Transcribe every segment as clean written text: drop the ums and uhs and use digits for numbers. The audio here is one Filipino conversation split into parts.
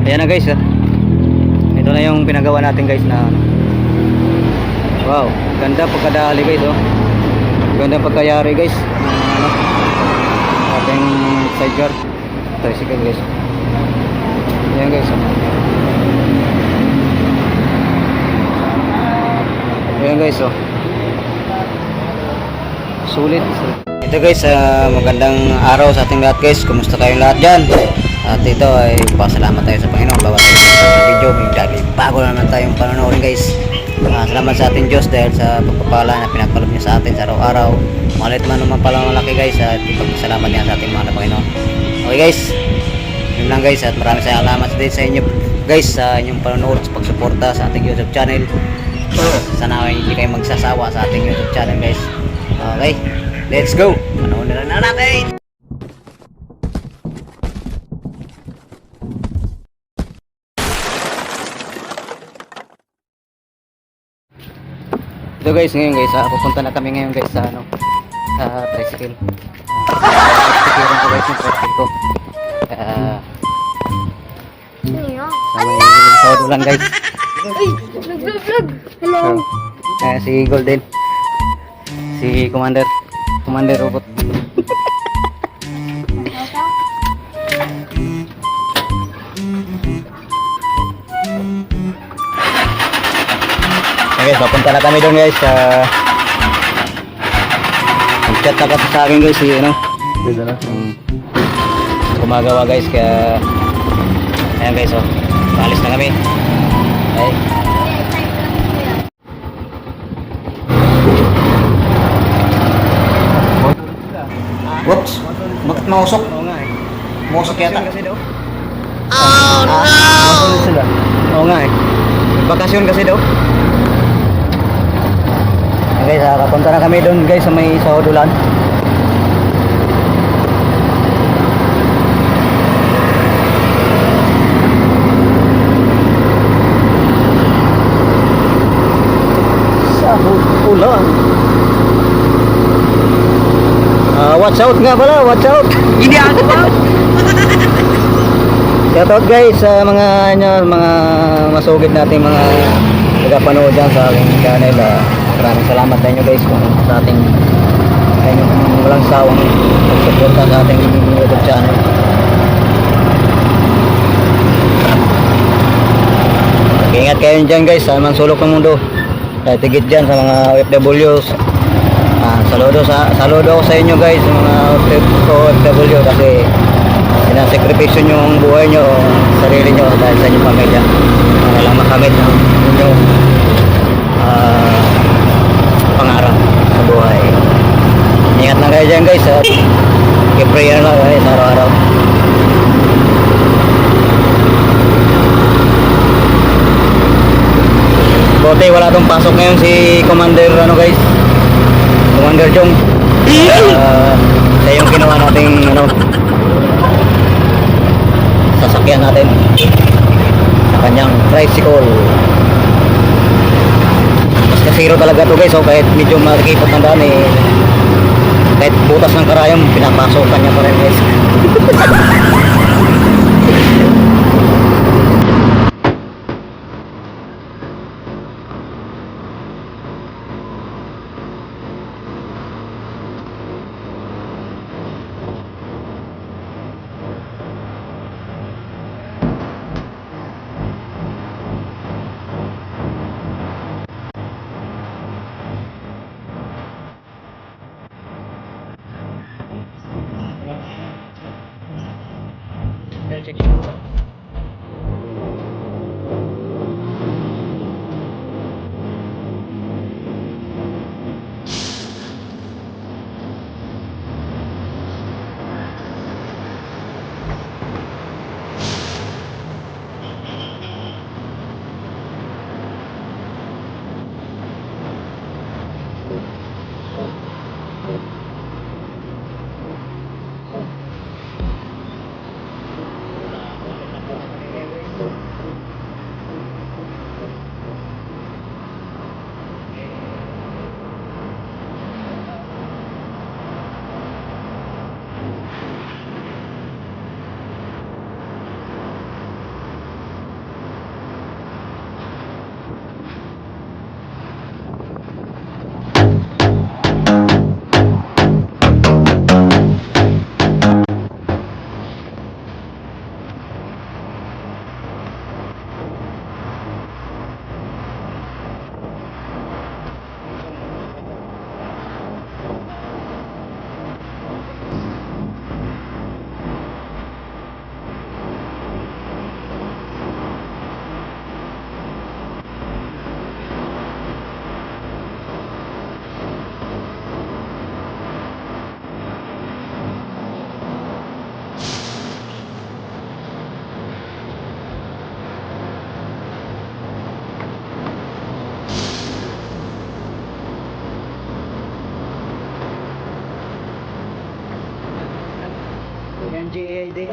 Ayan na guys, ito na yung pinagawa natin guys na ano. Wow, ganda pagkadali guys, oh. Ganda pagkayari guys. Ano, ating sidecar tricycle guys. Ayan guys, oh. Ayan guys, oh. Sulit. Ito guys, magandang araw sa ating lahat guys. Kumusta kayong lahat dyan? At ito ay pasalamat tayo sa Panginoon. Bawat sa video, may dahil bago naman tayong panonood guys. Salamat sa ating Diyos dahil sa pagpapala na pinagkaloob niya sa atin sa araw-araw. Malit man naman pala malaki guys, at ipagpasalamat niya sa ating mga Panginoon. Okay guys, yun lang guys, at maraming salamat din sa inyo guys sa inyong panonood, sa pagsuporta sa ating YouTube channel. Sana hindi kayo magsasawa sa ating YouTube channel guys. Okay, let's go. Panahon na natin. Ito guys, ngayon guys, pupunta na kami ngayon guys sa ano, sa tricycle. Tricycle ko guys, yung tricycle ko. Sa may sawado lang guys. Ay, nag-vlog. Hello. Si Golden. Si Commander Robot. Okay, papunta na kami doon guys. Nag-chat na kasi sa akin guys si ano. Dito na. Gumagawa guys kaya ayan guys, oh. Paalis na kami. Okay. Whoops! Bakit mausok? Oo nga eh. Mausok yata. Oh no! Mausok sila. Oo nga eh. Bakasyon kasi daw. Okay, kapunta na kami doon guys sa may sahudulan. Sahudulan. Watch out nga pala, watch out. Hindi ako ba? Shout out guys sa mga mga masugid natin mga tagapanood dyan sa aking channel. Maraming salamat sa inyo guys kung sa ating walang sawang pagsuporta sa ating YouTube channel. Ingat kayo dyan guys sa mga sulok ng mundo. Dahil tigit dyan sa mga OFWs. Saludo ako sa inyo guys, mga OFW, kasi sinasakripisyo nyo ang buhay nyo o sarili nyo dahil sa inyong pamilya para lang makamit ang inyong pangarap sa buhay. Ingat lang kayo dyan guys, at i-prayer lang guys araw-araw. Buti wala tong pasok ngayon si Commander ano guys, Commander Jong. Siya yung ginawa nating ano, sasakyan natin sa kanyang tricycle. Basta zero talaga to guys, so kahit medyo makikipot ng daan eh, kahit butas ng karayom pinapasokan niya pa rin guys. GAID.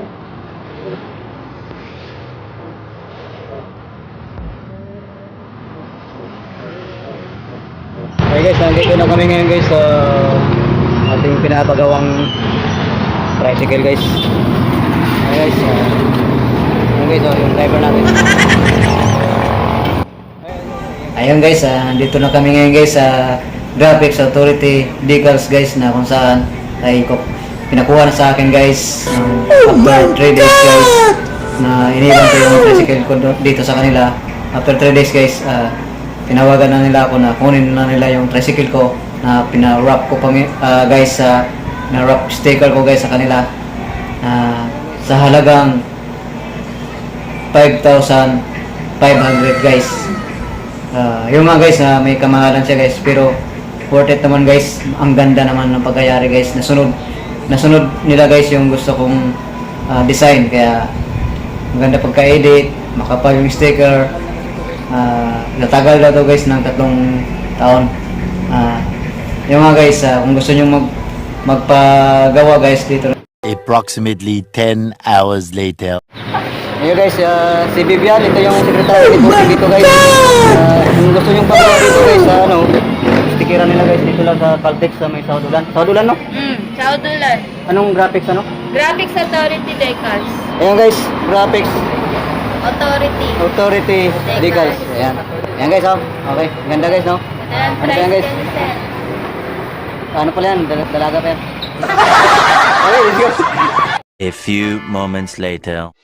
Okay guys, nandito na kami ngayon guys sa ating pinapagawang tricycle guys. Okay guys, yun guys, yung driver natin. Ayun guys, dito na kami ngayon guys sa Graphics Authority Decals guys, na kung saan ay pinakuha na sa akin guys after 3 days guys na iniwan ko yung tricycle ko dito sa kanila. After 3 days guys, tinawagan na nila ako na kunin na nila yung tricycle ko na pina-wrap ko pa guys, na-wrap sticker ko guys sa kanila sa halagang 5,500 guys. Yung nga guys, may kamahalan siya guys, pero worth it naman guys. Ang ganda naman ng pagkayari guys. Nasunod nila guys yung gusto kong design, kaya maganda pagka-edit, makapal yung sticker. Natagal na to guys ng 3 taon. Yung nga guys, kung gusto nyo magpagawa guys dito. Approximately 10 hours later. Ayun guys, si Vivian, ito yung secretary dito guys. Kung gusto nyo pagawa dito guys, stickeran nila guys dito lang sa Caltex sa may Saudulan. Saudulan no? Saudulan. Anong graphics ano? Graphics Authority Decals. Ayun guys, graphics Authority. Decals. Ayan. Ayan guys, okay. Ganda guys, no? Ayan, Ano pa yan guys? Ano pala yan? Dalaga pa yan. Okay, let's go. A few moments later.